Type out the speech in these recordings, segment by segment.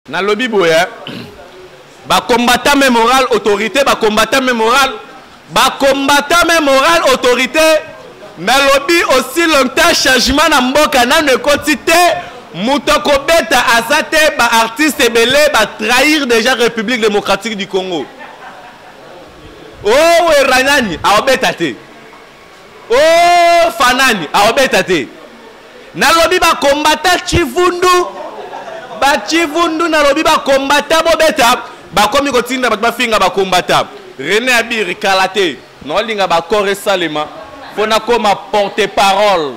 Na lobby boya ba combattant moral autorité ba combattant moral autorité na lobby aussi longtemps changement na mboka na ne quantité mutoko beta azate ba artiste belé ba trahir déjà République démocratique du Congo. Oh Ranani a obeta te. Oh Fanani a obeta te. Na lobby ba combattant Chivundu ba Chivundu na lobby ba combattant bobeta ba komi kotinda ba finga ba combattant René Abir Kalate no linga ba corps salema fona koma porte-parole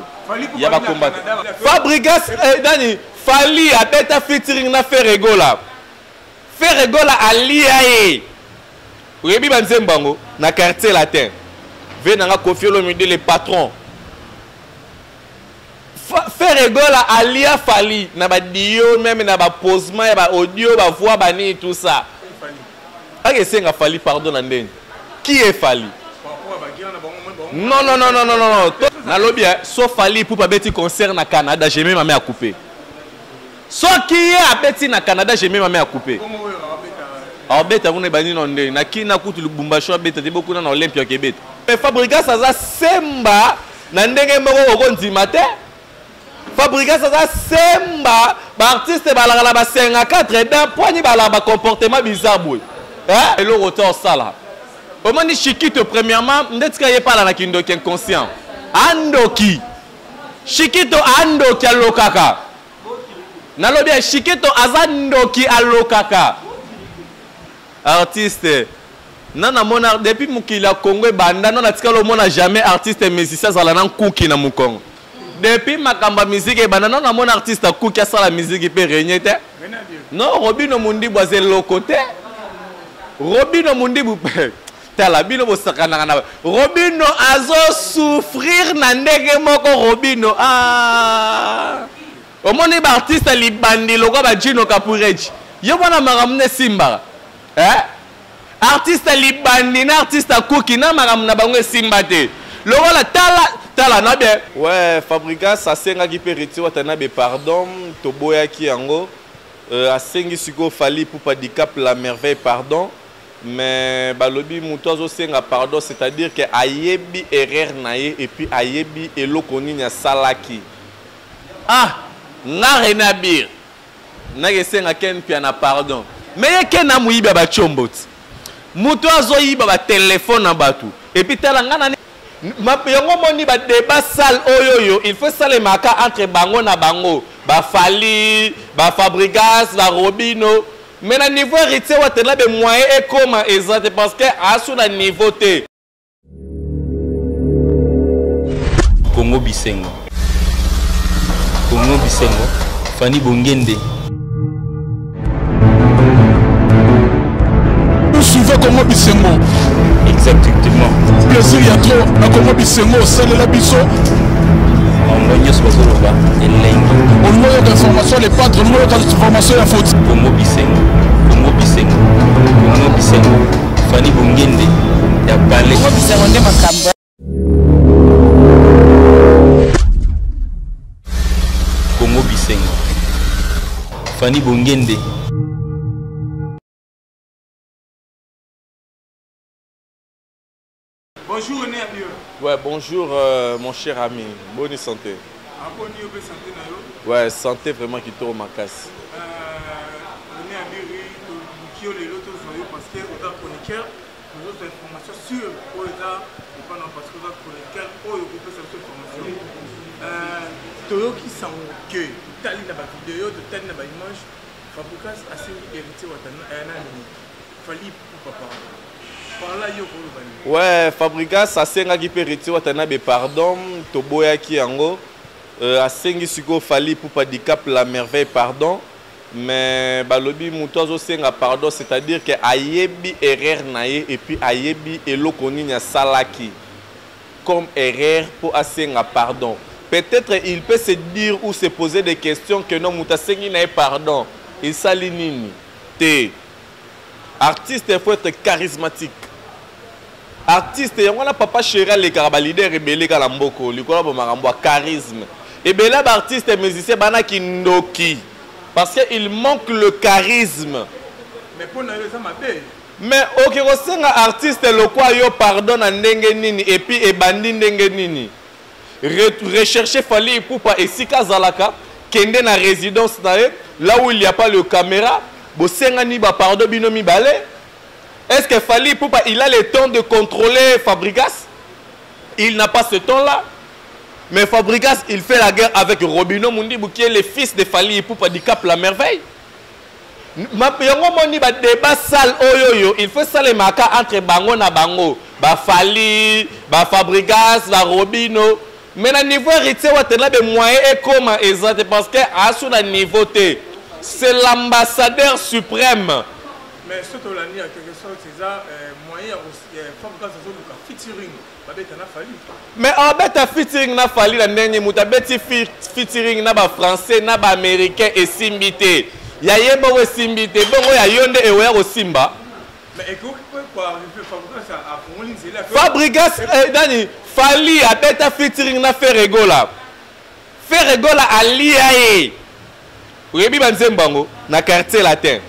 ya ba combattant Fabrigas Dani Fali a beta featuring na Ferregola aliae Webi banzembango na quartier latin venanga confier le midi les patrons Ferregola alia Fali na ba dio même na ba posement ya ba audio ba voix ba ni tout ça. Ake senga Fali pardon na ndeni. Qui est Fali? Non. Na lobby so Fali pour pas beti concert na Canada, j'ai même ma main à couper. So qui est à beti na Canada, j'ai même ma main à couper. Alors beta on est bani na ndeni. Na ki na kutu Lubumbashi beta te beaucoup na Olympia ke beta. Mais Fabrigas ça semba na ndenge moko okondima te. Fabrigas ça semba ba artiste balala ba 54 d'un poignet balala comportement bizarre boy. Hein? Et le retour ça là. Au moment Chiquito premièrement, n'etka yé pas là na kindoki inconscient. Andoki. Chiquito Andoki alokaka. Na lobby Chiquito azandoki alokaka. Artiste. Nana mona depuis mukila Congo banda non atika lo mona jamais artiste musicien za la nan kuki na mukongo. Depuis makamba musique banda non na mon artiste kuki sa la musique pe régner te. Non, Robino Mundi boisé le côté. Robino Mundi boupe. Tala bino bosakana na. Robino azo souffrir na ndenge moko Robino. Ah. Omoni ba artiste libandi loko ba Gino Kapureji. Yo bona maramne Simba. Artiste libandi na artiste kuki na maramna bango Simba te. Loko la tala na bien. Ouais, Fabrigas ça senga ki pe reti watana be pardon to boya ki yango. A sengi siko Fali pour pas handicap la merveille pardon. Mais balobi mutozo senga pardon, c'est-à-dire que ayebi erreur nae et puis ayebi elokoni nya salaki. Ah, na renabir. Na gesenga ken piana pardon. Mais ken na muiba ba chombot. Mutozo yiba ba téléphone na batu. Et puis tala ngana yango moni ba débat sale oyoyo, il faut sale maka entre bango na bango. Ba Fali, ba Fabrigas, ba Robino. Mais na niveau héritier watena be moyen et comment exact parce que à sur la niveau T. Congo Bisengo. Fani Bongende. Nous suivons Congo Bisengo. Exactement. Plaisir y a trop à Congo Bisengo, c'est la biso. On a d'informations, les patrons, on a d'informations, la faute. Congo Bisengo. Fani Bongende. Ya balé. Congo Bisengo nde makambo. Congo Bisengo. Fani Bongende. Bonjour René Abir. Ouais, bonjour mon cher ami. Bonne santé. Bonne santé na yo. Ouais, santé vraiment qui tourne ma casse. René Abir, qui ont les lotos parce que au chroniqueur, nous autres informations sur au état pendant parce que au chroniqueur au groupe cette information. Toyo qui s'en que tali na ba vidéo de tali na ba image Fabrigas a série hérité watana Fali pour papa. Ouais, Fabrigas a senga ki pe reti watana be pardon to boya ki yango a sengi siko Fali pour pas handicap la merveille pardon mais balobi mutozo senga pardon c'est-à-dire que ayebi erreur nae et puis ayebi elokoni nya salaki comme erreur pour asenga pardon. Peut-être il peut se dire ou se poser des questions que non muta sengi nae pardon il sali nini te artiste il faut être charismatique. Artiste, on a papa chéri les leader rebelle kalamboko, likola bo marambo charisme. Et ben là artiste musicien bana ki ndoki. parce qu'il manque le charisme. Mais pour nous, ça m'a fait. Mais ok, un artiste le quoi yo pardonne à ndenge nini et puis et bandi ndenge nini. Rechercher Fally Ipupa et Sika Zalaka kende na résidence nae là où il n'y a pas le caméra, bosenga ni ba pardon binomi balé. Est-ce que Fally Ipupa il a le temps de contrôler Fabregas? Il n'a pas ce temps-là. Mais Fabregas il fait la guerre avec Robino Mundimbu qui est le fils de Fally Ipupa du Cap La Merveille. Débat sale oyoyo, il faut ça les maka entre bango na bango, ba Fally, ba Fabregas, ba Robino. Mais na niveau héritier watena be moyen et comment exact parce que à son niveau c'est l'ambassadeur suprême. Mais surtout la nuit à quelque chose c'est ça moyen Fabregas a un featuring, ba beta na Fally. Mais en beta featuring na Fally la dernière muta beti featuring na ba français na ba américain et simbité. Ya yeba we simbite bongo ya yonde ewe ya simba. Mais écoute quoi Fabregas a fourni c'est là. Fabregas Dani Fally a beta featuring na Ferregola. Ferregola aliae. Webi banzembango na quartier latin.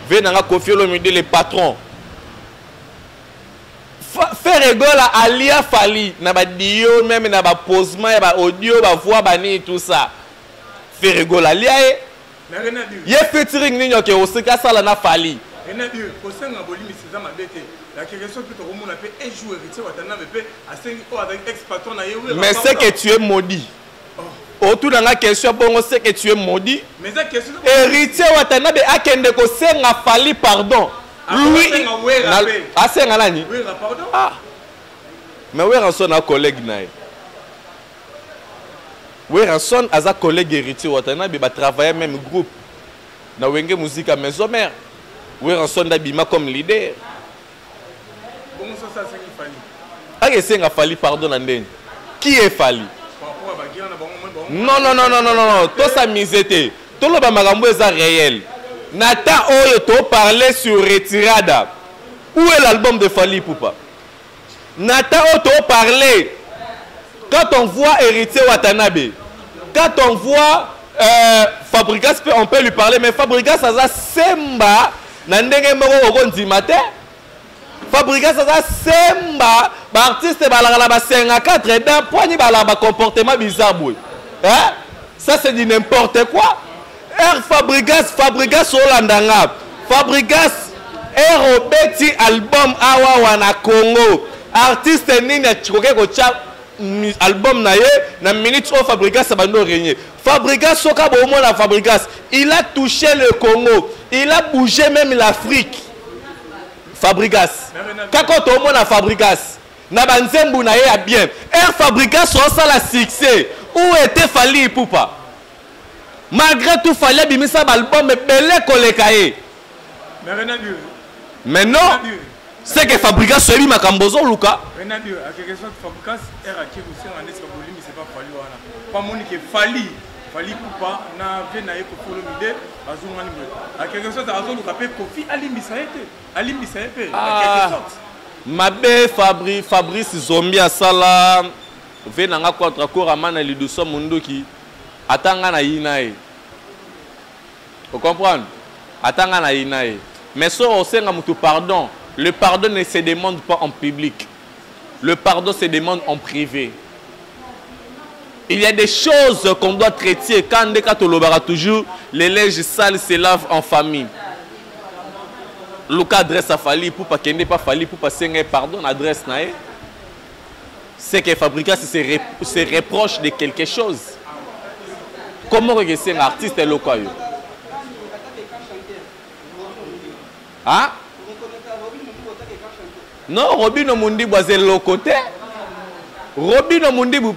Venanga Koffi Olomide le patron. Ferregola alia Fally na ba dio même na ba posement ya ba audio ba voix ba ni tout ça. Ferregola aliae. Il est featuring Nino qui est au Sekasala na Fally. Mais c'est que tu es maudit. Autour de la question, bon, c'est que tu es maudit. Héritier Watanabe a kende ko senga Fally pardon. Lui, a senga nani? Ah. Mais où est son collègue naï? Weranson a un collègue héritier Watanabe va travailler même groupe na Wenge Musique à Maison Mère. Weranson d'abima comme leader. Bon ça c'est Fally. Ah c'est un Fally pardon Andeni. Qui est Fally? Non. Tout ça misete. Tout le magambo est réel. Nata oyo to parler sur Retirada. Où est l'album de Fally Ipupa? Nata oyo to parler. Quand on voit héritier Watanabe, quand on voit Fabregas, on peut lui parler, mais Fabregas a semba, nandenge moko okondi mate. Fabregas a semba, artiste balala ba 54 d'un poignet balala comportement bizarre boy. Hein? Ça c'est du n'importe quoi. Fabregas Olandanga. Fabregas Robeti album awa wana Congo. Artiste nini chikoke ko cha album na ye na minute au Fabregas abando régner. Fabregas soka bomo na Fabregas, il a touché le Congo, il a bougé même l'Afrique. Fabregas. Quand on na Fabregas, na banzembu na ye a bien. Fabregas ça la succès. Où était Fally Ipupa? Malgré tout Fally bimisa album belé kolekaye. Mais non. C'est que Fabregas soit lui makambozo Luka. Maintenant à quelque chose Fabregas era qui vous en est mais c'est pas Fally wana. Pas monique Fally Ipupa na vena eko Olomide azungani mwe. À quelque chose azo Luka pe Koffi alimbisa ete. À quelque sorte. Mabe Fabrice Zombie asala vena nga contre Koramana liduso munduki atanga na inae. Vous comprenez? Atanga na inae. Mais so osenga mutu pardon. Le pardon ne se demande pas en public. Le pardon se demande en privé. Il y a des choses qu'on doit traiter. Quand on toujours, les linges sales se lavent en famille. Luka adresse à Fally pour pas qu'il n'est pas Fally pour passer un pardon adresse nae. C'est que Fabregas se reproche de quelque chose. Comment regarder un artiste local? Hein? Non, Robino Mundimbu c'est le côté. Robino Mundimbu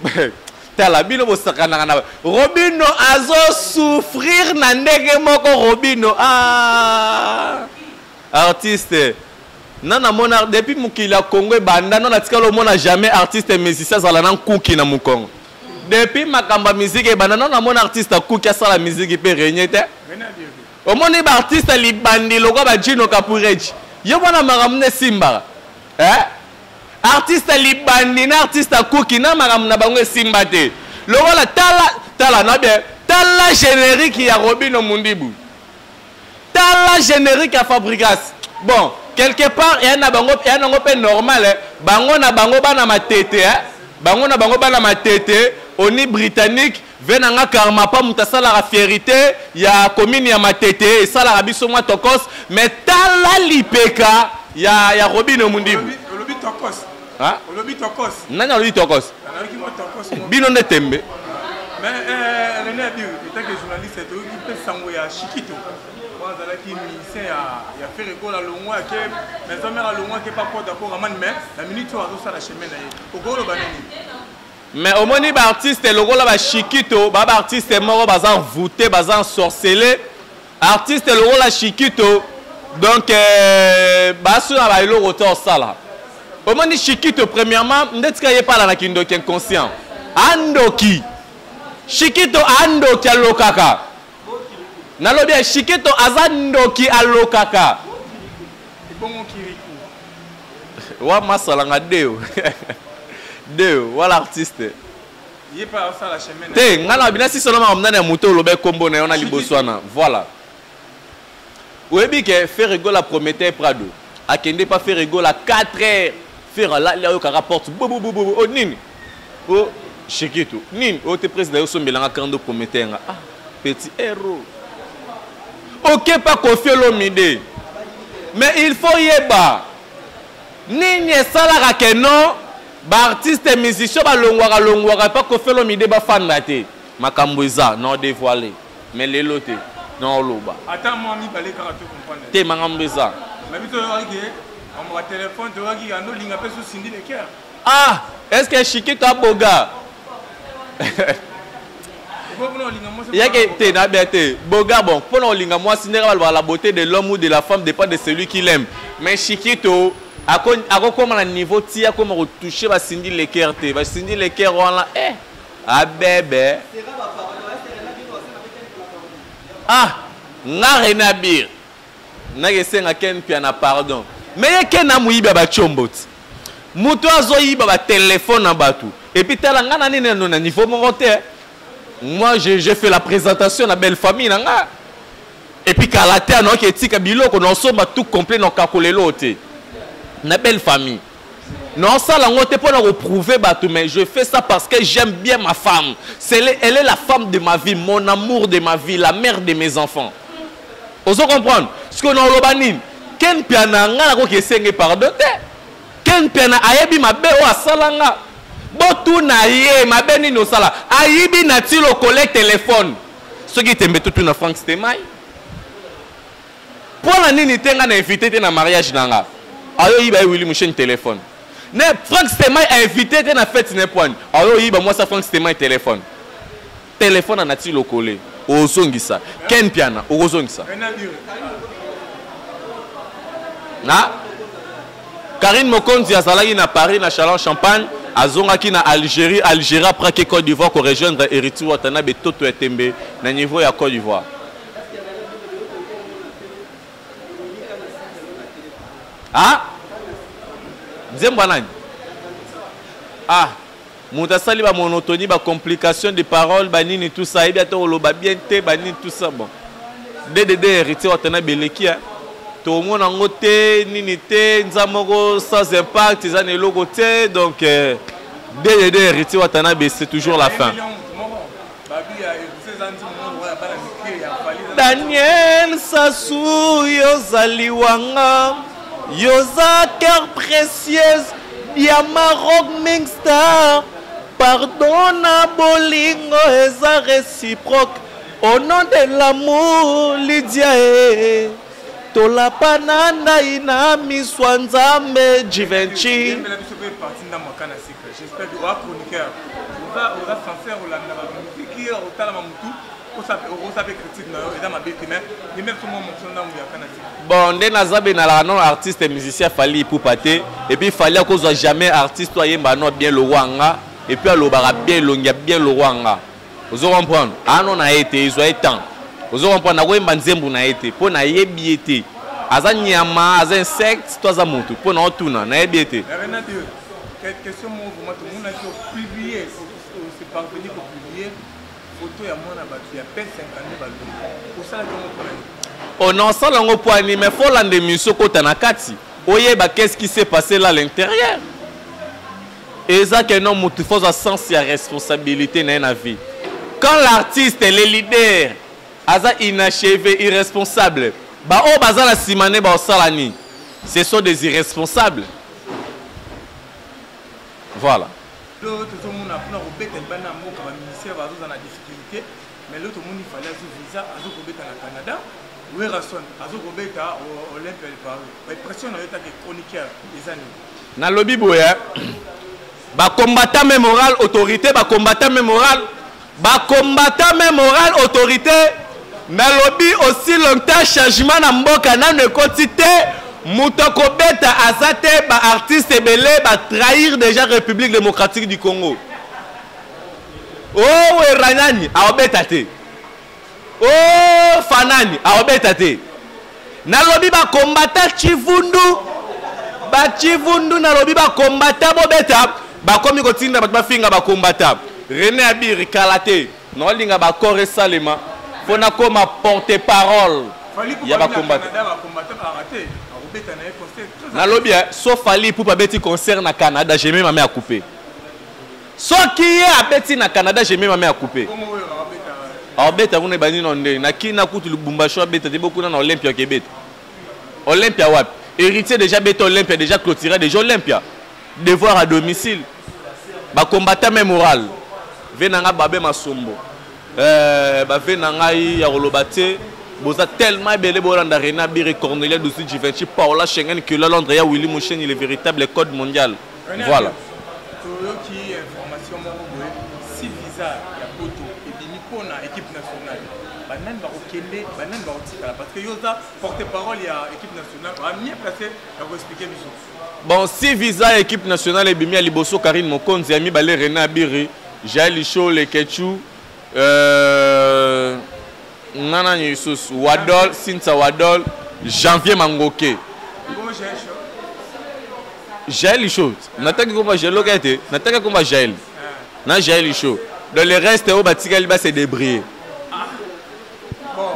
Robino azo souffrir na ndenge moko Robino. Ah, artiste. Nana mona depuis mukila Congo banda non atikalo mona jamais artiste musicien zala na kuki na mukongo. Depuis makamba musique banda non mona artiste kuki asala musique pe renyete. Au moni ba artiste libandi loko ba Jino Kapureji. Yo mona maramne simba. Artiste libandi na artiste kuki na maramna bango simba te. Lokola tala na bien tala générique ya Robino Mundibu tala générique ya Fabrigas. Bon, quelque part il y a un peu normal bango na bango bana matete bango na bango bana matete oni britannique venanga karma pa mutasala la fierté ya commune ya matete sala rabiso mwa tokos mais tala lipeka ya Robino Mundibu Olobi tokos ah Olobi tokos nani olobi tokos bino ne tembe mais René a dit tant que journaliste tu qui peut sango ya Chiquito moi zala ki ministère ya faire école à longwa ke mais ça mère à longwa ke pas d'accord amane mais la minute tu as ça la chemin na ye okolo banani. Mais au moins, les artistes, le rôle de Chiquito, les artistes sont morts, ils sont voûtés, ils sont sorcelés. Artiste, le rôle de Chiquito, donc, ils sont le retour ça là. Au moins, Chiquito, premièrement, je ne sais pas là qui est inconscient. Andoki. Chiquito, Andoki, Alokaka. Nalobi, Chiquito, Azandoki, Alokaka. Et comment Kirikou? Wa masalanga deo. Deux, voilà l'artiste. Il est pas ça la chemin. Té, ngana bina si seulement on a un moto lobe combo na on a liboswana. Voilà. Oyebi ke faire rigolo la Prométhée Prado. Akende pas faire rigolo à 4 heures. Faire là yo ka rapporte bobo bobo o nini. O Chiquito. Nini o te président yo sombelanga kando Prométhée nga. Ah, petit héros. OK pas confier l'omide. Mais il faut yeba. Nini sala ka non. Ba artiste musicien ba longwara pas ko felo mide ba fan naté makambo eza non dévoilé mais les loté non loba attends moi mi balé karato comprendre te makambo eza mais bito yoki on va téléphone to yoki ando linga pe so sindi le cœur ah est-ce que Chiquito aboga yake te na bete boga bon pour no linga moi sinera la beauté de l'homme ou de la femme dépend de celui qui l'aime mais Chiquito ako comme na niveau tia comme retoucher ba sindi le cœur te ba sindi le cœur on eh ah bébé ah nga renabir na gesenga ken pia na pardon mais ken na muiba ba chombot muto azoyiba ba téléphone na batu et puis tala nga na nini na niveau mon te moi j'ai fait la présentation na belle famille na nga et puis kalater no ke tika biloko no somba tout complet no kakolelo te na belle famille. Non, ça, là, on te pour reprouver, mais je fais ça parce que j'aime bien ma femme. Elle est la femme de ma vie, mon amour de ma vie, la mère de mes enfants. Vous comprenez? Ce qu'on a au Lobanine, Ken Piana, n'a pas que c'est pardon. Ken Piana, ayebi ma bé o asalanga. Botu na ye, ma bé ni no sala. Ayebi na ti lo collègue téléphone. Ce qui t'aime tout na Frank Stemai. Pour la nini tenga na invité na mariage nanga. Ayo yiba Willy Mouchen téléphone. Ne Frank Stemai a invité na fête ne point. Ayo yiba moi ça Frank Stemai téléphone. Téléphone na ti lo collé. Ozongisa. Ken Piana, ozongisa. Na Karine Mokonzi azalaki na Paris na Chalon Champagne, azongaki na Algérie, Algérie après que Côte d'Ivoire ko rejoindre Hériti Watana betoto etembe na niveau ya Côte d'Ivoire. Ah Zembwanani. Ah Moutasali ba monotonie, ba complication de paroles, ba nini tout ça, et bientôt loba bien te, ba nini tout ça bon. DDD héritier watana beleki hein. Tout le monde en côté nini te, nzamoko sans impact, ils ont le côté donc DDD héritier watana c'est toujours la fin. Daniel Sassou Yozali Wanga Yoza cœur précieuse Yama Rock Mingstar Pardon à Bolingo Eza réciproque Au nom de l'amour Lydia Tola Pananda Ina Miswanzame Givenchy. J'espère que vous êtes chroniqueur. Vous êtes sincère, vous êtes qui est au talent vous savez critique dans ma bête mais même tout le monde bon dès nazabe na la non artiste et musicien fallait pour pâter et puis fallait qu'on soit jamais artiste toi yemba non bien le wanga et puis le bara bien longia bien le wanga vous comprenez ah non na été ils ont temps vous comprenez na wemba nzembu na été pour na yebiete azanyama az insecte toi za mutu pour na otuna na yebiete question moi tout le monde a publié c'est parvenu pour publier photo ya mwana bato ya P52 balongo osala kongo polani on ensemble en poignet mais faut l'endémission kota na kati oyeba qu'est-ce qui s'est passé là à l'intérieur et ça que non mutu faut a sens ya responsabilité na na vie quand l'artiste est le leader aza inachevé irresponsable ba o baza la simane ba osalani ce sont des irresponsables voilà l'autre tout le monde a pris au bête bana mboka ba ministère bazo za na difficulté mais l'autre monde il fallait azo visa azo ko beta na Canada Werason azo ko beta Olympia de Paris ba pression na yota ke chroniqueur les années na lobby boya ba combattant même moral autorité ba combattant même moral autorité na lobby aussi longtemps changement na mboka na ne quantité mutoko beta azate ba artiste belé ba trahir déjà République démocratique du Congo oh Ranani a obeta te oh Fanani a obeta te na lobby ba combattant Chivundu na lobby ba combattant bobeta ba komi kotinda ba finga ba combattant René Abir Kalate non linga ba corps salema fona comme porte-parole ya ba combattant na lobby sauf fali pour pas beti concert na Canada j'ai même ma main à couper sauf qui est à beti na Canada j'ai même ma main à couper a beta on est bani nonde na kina kutu Lubumbashi beta de beaucoup na Olympia Québec Olympia wap héritier déjà beta Olympia déjà clôturé déjà Olympia devoir à domicile ba combattant même moral venanga babé masombo ba venanga ya rolobate boza tellement belé bolanda Rena Bire Cornelia Doussi Givenchy Paola Schengen que là Londres ya Willy Mouchen il est véritable code mondial voilà qui information moko si visa ya poto et bini pona équipe nationale banan ba okende banan ba otika parce que yoza porte-parole ya équipe nationale a mieux placé pour expliquer biso bon si visa équipe nationale et bimi ya liboso Karine Mokonzi ami balé Rena Bire Jaili Show le Ketchu Nana Yusus Wadol Sinta Wadol Janvier Mangoke Jaili Show nataka komba Jelo kete nataka komba Jail na Jaili Show dans le reste au batika liba c'est débrouiller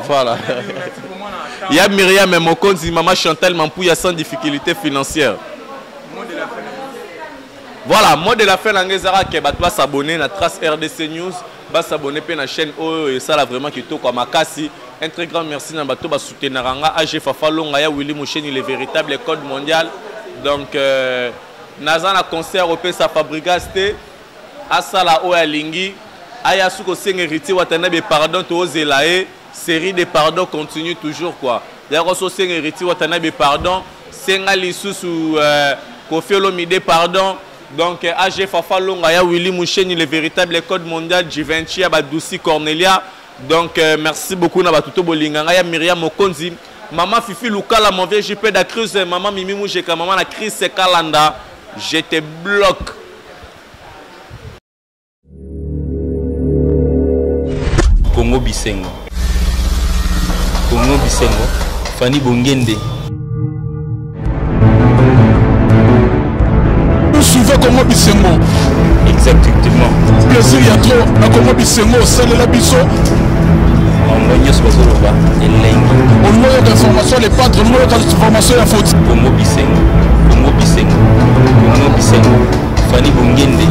voilà il y a Myriam Mokonzi maman Chantal Mampouya sans difficulté financière voilà mot de la fin l'angezara que bat s'abonner na Trace RDC News ba s'abonner pe na chaîne et ça là vraiment qui to kwa makasi un très grand merci na bato ba soutenir nga AG Fafalonga ya Willy Mouchen il est véritable code mondial donc naza na concert au pesa fabricaste asala o ya lingi aya suko senga héritier watana be pardon to zelae série de pardon continue toujours quoi d'ailleurs so senga héritier watana be pardon senga lisusu Kofi Olomide pardon donc AG Fafalonga ya Willy Mouchen il est véritable code mondial Givenchy ba Doussi Cornelia donc merci beaucoup na batuto bolinganga ya Myriam Mokonzi maman Fifi Lukala mon vieux JP da Cruz maman Mimi Moujeka maman la Chris Kalanda je te bloque Congo Bisengo Fanny Bongende Suivez Congo Bisengo. Exactement. Plaisir y a trop. Na Congo Bisengo, celle la biso. On va y Bazoloba et Lengi. On moyen d'information, les padres, on moyen d'information à faute. Congo Bisengo. Fanny Bongende.